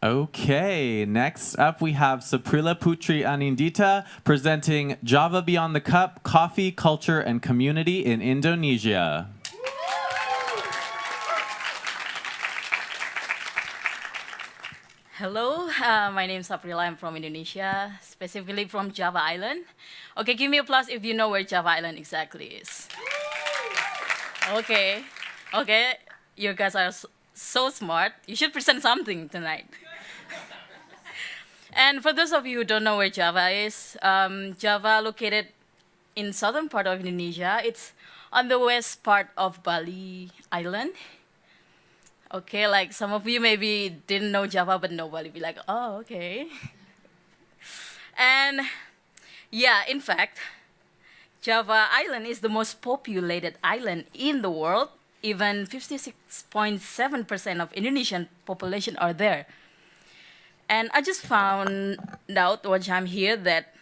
Okay, next up we have Saprila Putri Anindita presenting Java Beyond the Cup, Coffee, Culture, and Community in Indonesia. Hello, my name is Saprila. I'm from Indonesia, specifically from Java Island. Okay, give me a plus if you know where Java Island exactly is. Okay, you guys are so smart. You should present something tonight. And for those of you who don't know where Java is, Java located in southern part of Indonesia. It's on the west part of Bali Island. Okay, like some of you maybe didn't know Java but know Bali. Be like, oh, okay. And yeah, in fact, Java Island is the most populated island in the world. Even 56.7% of Indonesian population are there. And I just found out one time here that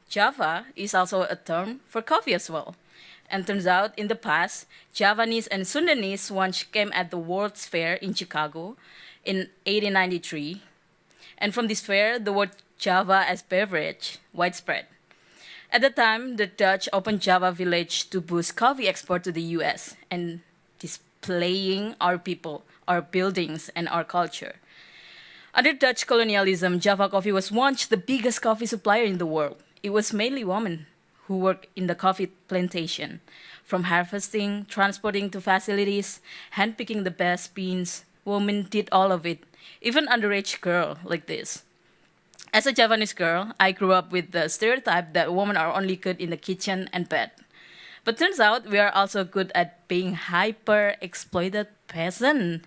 Java is also a term for coffee as well. And turns out in the past, Javanese and Sundanese once came at the World's Fair in Chicago in 1893. And from this fair, the word Java as beverage widespread. At the time, the Dutch opened Java Village to boost coffee export to the US and displaying our people, our buildings, and our culture. Under Dutch colonialism, Java Coffee was once the biggest coffee supplier in the world. It was mainly women who worked in the coffee plantation, from harvesting, transporting to facilities, handpicking the best beans. Women did all of it, even underage girl like this. As a Javanese girl, I grew up with the stereotype that women are only good in the kitchen and bed. But turns out we are also good at being hyper-exploited peasant.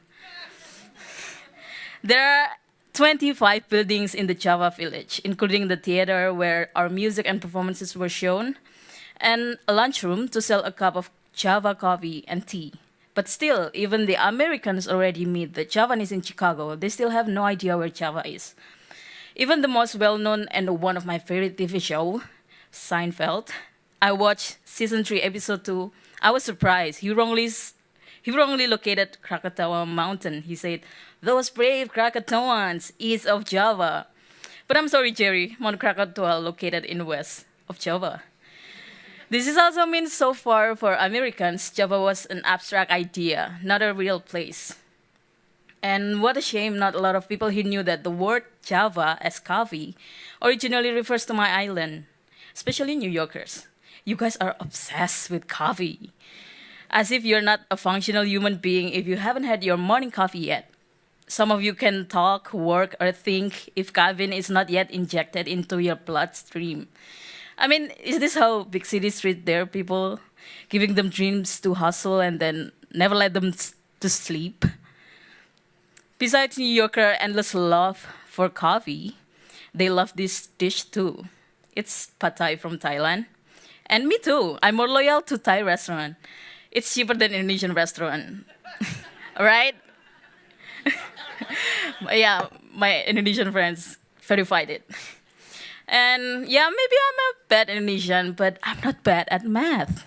There are 25 buildings in the Java village, including the theater where our music and performances were shown, and a lunchroom to sell a cup of Java coffee and tea. But still, even the Americans already meet the Javanese in Chicago. They still have no idea where Java is. Even the most well-known and one of my favorite TV show, Seinfeld, I watched season 3, episode 2. I was surprised. He wrongly located Krakatoa Mountain. He said, "Those brave Krakatoans east of Java." But I'm sorry, Jerry, Mount Krakatoa located in west of Java. This is also means so far for Americans, Java was an abstract idea, not a real place. And what a shame not a lot of people here knew that the word Java as coffee originally refers to my island, especially New Yorkers. You guys are obsessed with coffee. As if you're not a functional human being if you haven't had your morning coffee yet. Some of you can talk, work, or think if caffeine is not yet injected into your bloodstream. I mean, is this how big cities treat their people? Giving them dreams to hustle and then never let them to sleep? Besides New Yorker endless love for coffee, they love this dish too. It's pad thai from Thailand. And me too. I'm more loyal to Thai restaurant. It's cheaper than Indonesian restaurant. Right? Yeah, my Indonesian friends verified it. And yeah, maybe I'm a bad Indonesian, but I'm not bad at math.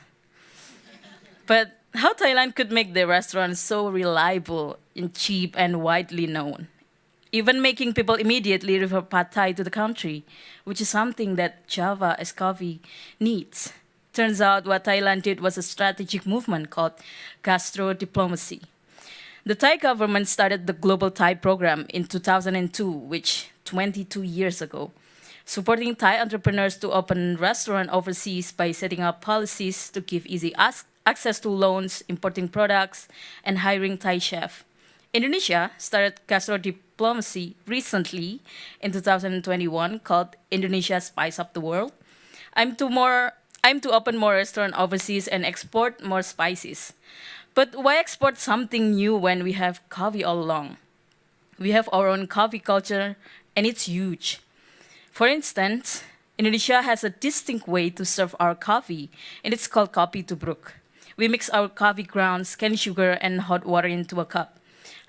But how Thailand could make their restaurants so reliable and cheap and widely known, even making people immediately refer pad thai to the country, which is something that Java as coffee needs. Turns out what Thailand did was a strategic movement called gastrodiplomacy. The Thai government started the Global Thai Program in 2002, which 22 years ago, supporting Thai entrepreneurs to open restaurants overseas by setting up policies to give easy access to loans, importing products, and hiring Thai chefs. Indonesia started gastrodiplomacy recently in 2021 called Indonesia Spice Up the World. I'm to open more restaurants overseas and export more spices. But why export something new when we have coffee all along? We have our own coffee culture and it's huge. For instance, Indonesia has a distinct way to serve our coffee, and it's called kopi tubruk. We mix our coffee grounds, cane sugar, and hot water into a cup.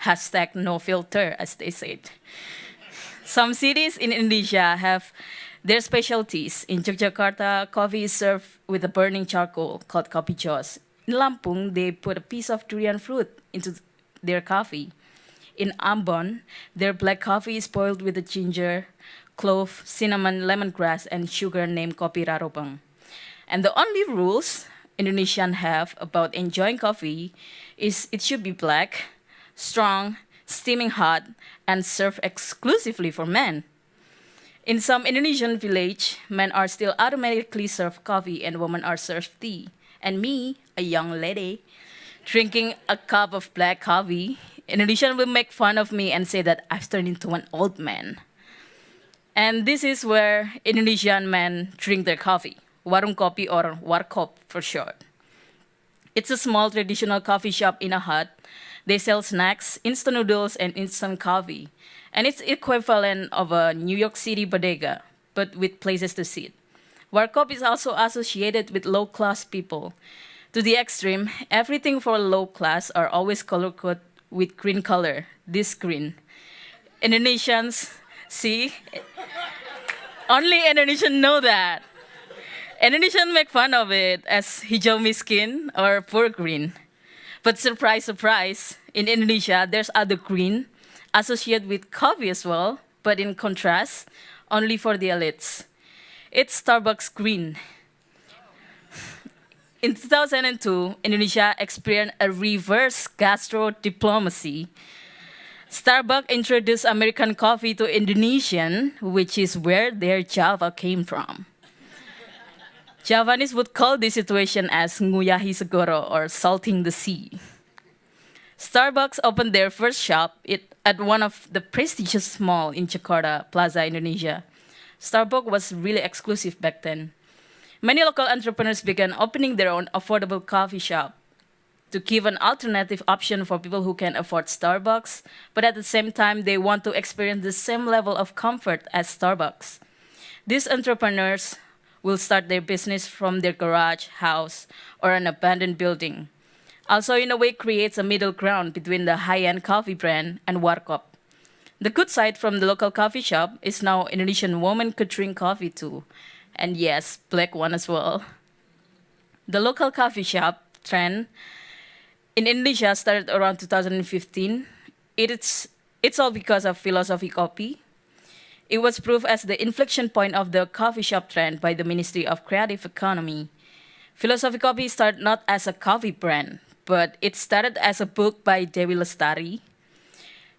Hashtag no filter, as they said. Some cities in Indonesia have their specialties. In Yogyakarta, coffee is served with a burning charcoal called kopi jos. In Lampung, they put a piece of durian fruit into their coffee. In Ambon, their black coffee is boiled with the ginger, clove, cinnamon, lemongrass, and sugar named kopi rarobang. And the only rules Indonesians have about enjoying coffee is it should be black, strong, steaming hot, and served exclusively for men. In some Indonesian village, men are still automatically served coffee and women are served tea. And me, a young lady, drinking a cup of black coffee, Indonesian will make fun of me and say that I've turned into an old man. And this is where Indonesian men drink their coffee, warung kopi or warkop for short. It's a small traditional coffee shop in a hut. They sell snacks, instant noodles, and instant coffee. And it's equivalent of a New York City bodega, but with places to sit. Warkop is also associated with low-class people. To the extreme, everything for low class are always color-coded with green color, this green. Indonesians, see? Only Indonesians know that. Indonesians make fun of it as hijau miskin or poor green. But surprise, surprise, in Indonesia, there's other green associated with coffee as well, but in contrast, only for the elites. It's Starbucks green. In 2002, Indonesia experienced a reverse gastrodiplomacy. Starbucks introduced American coffee to Indonesian, which is where their Java came from. Javanese would call this situation as nguyahi segoro or salting the sea. Starbucks opened their first shop at one of the prestigious mall in Jakarta, Plaza Indonesia. Starbucks was really exclusive back then. Many local entrepreneurs began opening their own affordable coffee shop to give an alternative option for people who can afford Starbucks, but at the same time, they want to experience the same level of comfort as Starbucks. These entrepreneurs will start their business from their garage, house, or an abandoned building. Also, in a way, creates a middle ground between the high-end coffee brand and Warkop. The good side from the local coffee shop is now Indonesian women could drink coffee too. And yes, black one as well. The local coffee shop trend in Indonesia started around 2015. It's all because of philosophy coffee. It was proved as the inflection point of the coffee shop trend by the Ministry of Creative Economy. Philosophy Coffee started not as a coffee brand, but it started as a book by Dewi Lestari.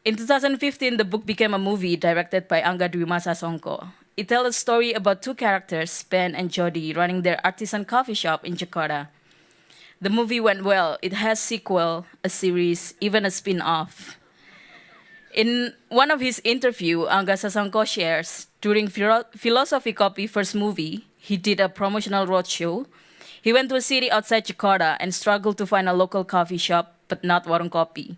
In 2015, the book became a movie directed by Angga Dwi Masa Songko. It tells a story about two characters, Ben and Jody, running their artisan coffee shop in Jakarta. The movie went well. It has sequel, a series, even a spin-off. In one of his interviews, Angga Sasongko shares, during Philosophy Coffee first movie, he did a promotional roadshow. He went to a city outside Jakarta and struggled to find a local coffee shop, but not warung kopi.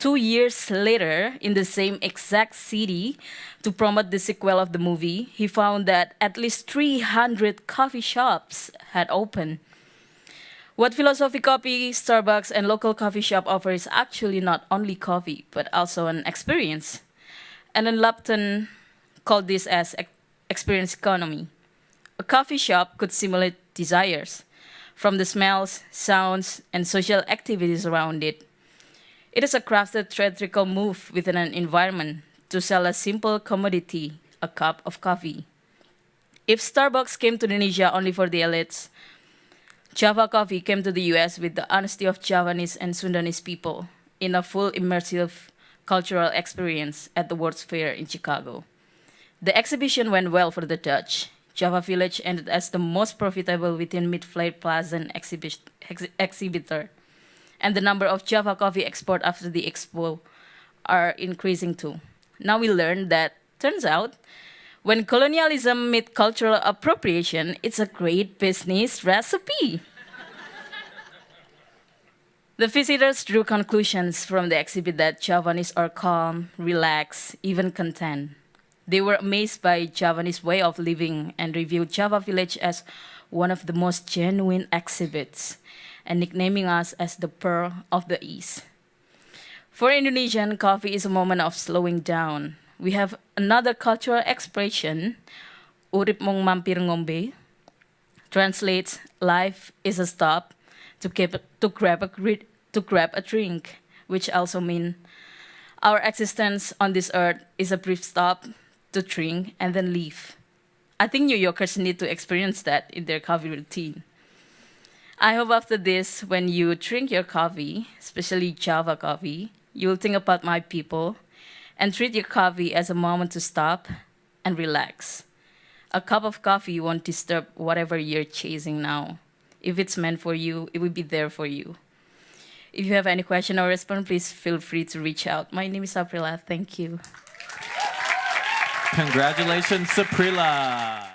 2 years later, in the same exact city, to promote the sequel of the movie, he found that at least 300 coffee shops had opened. What Philosophy Coffee, Starbucks, and local coffee shop offer is actually not only coffee, but also an experience. Alan Lupton called this as experience economy. A coffee shop could simulate desires, from the smells, sounds, and social activities around it. It is a crafted theatrical move within an environment to sell a simple commodity, a cup of coffee. If Starbucks came to Indonesia only for the elites, Java Coffee came to the US with the honesty of Javanese and Sundanese people in a full immersive cultural experience at the World's Fair in Chicago. The exhibition went well for the Dutch. Java Village ended as the most profitable within Mid-Flight Plaza exhibitor. And the number of Java Coffee export after the expo are increasing too. Now we learn that, turns out, when colonialism meets cultural appropriation, it's a great business recipe. The visitors drew conclusions from the exhibit that Javanese are calm, relaxed, even content. They were amazed by Javanese way of living and reviewed Java Village as one of the most genuine exhibits and nicknaming us as the Pearl of the East. For Indonesian, coffee is a moment of slowing down. We have another cultural expression, urip mong mampir ngombe, translates life is a stop to grab a drink, which also means Our existence on this earth is a brief stop to drink and then leave. I think New Yorkers need to experience that in their coffee routine. I hope after this, when you drink your coffee, especially Java coffee, you will think about my people and treat your coffee as a moment to stop and relax. A cup of coffee won't disturb whatever you're chasing now. If it's meant for you, it will be there for you. If you have any question or response, please feel free to reach out. My name is Saprila. Thank you. Congratulations, Saprila.